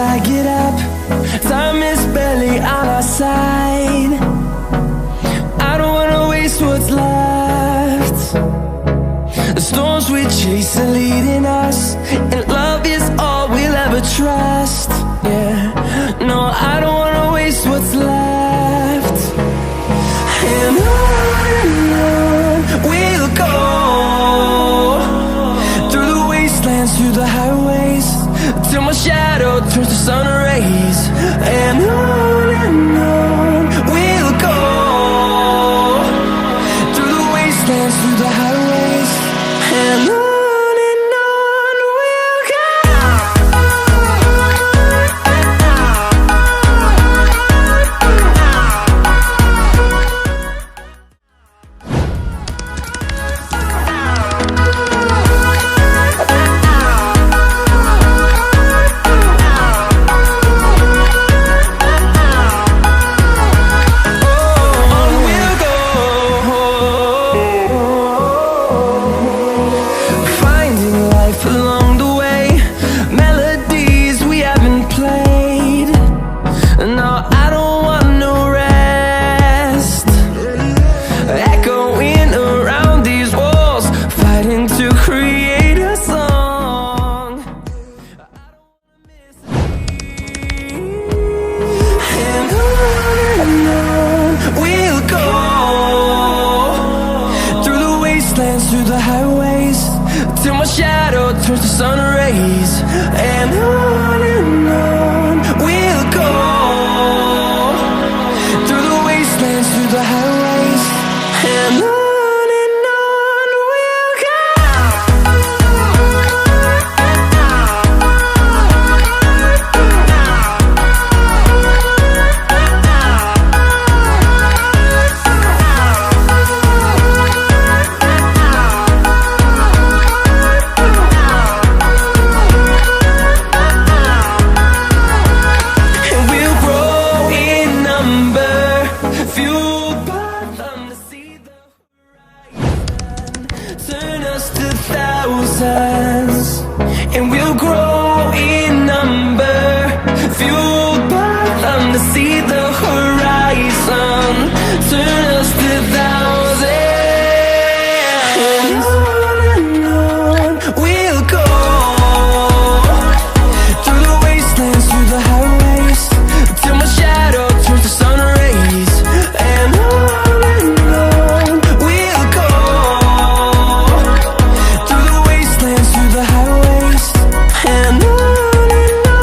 I get up. Time is barely on our side. I don't wanna waste what's left. The storms we chase are leading us, and love is all we'll ever trust. Yeah, no, I don't wanna waste what's left. And on we'll go, through the wastelands, through the highways, till my shadow turns to sun rays. And on we'll go, through the wastelands, through the highways, and on we'll go. Through the highways, till my shadow turns to sun rays. And on we'll go, through the wastelands, through the highways, and on. Turn us to thousands, and we'll grow in number, fueled by them to see the horizon. Turn us to thousands, and on we'll go, through the wastelands, through the highways, till my shadow turns to sun rays. And on we'll go, through the wastelands, through the highways, and on we'll go.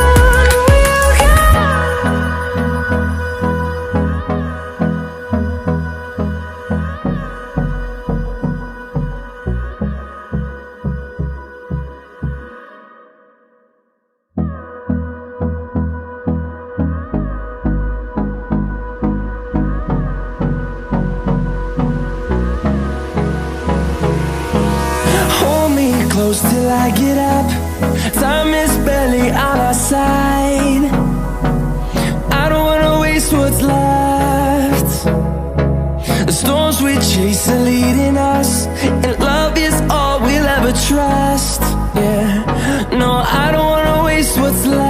Hold me close till I get up. Time is barely on our side. I don't wanna waste what's left. The storms we chase are leading us, and love is all we'll ever trust. Yeah, no, I don't wanna waste what's left.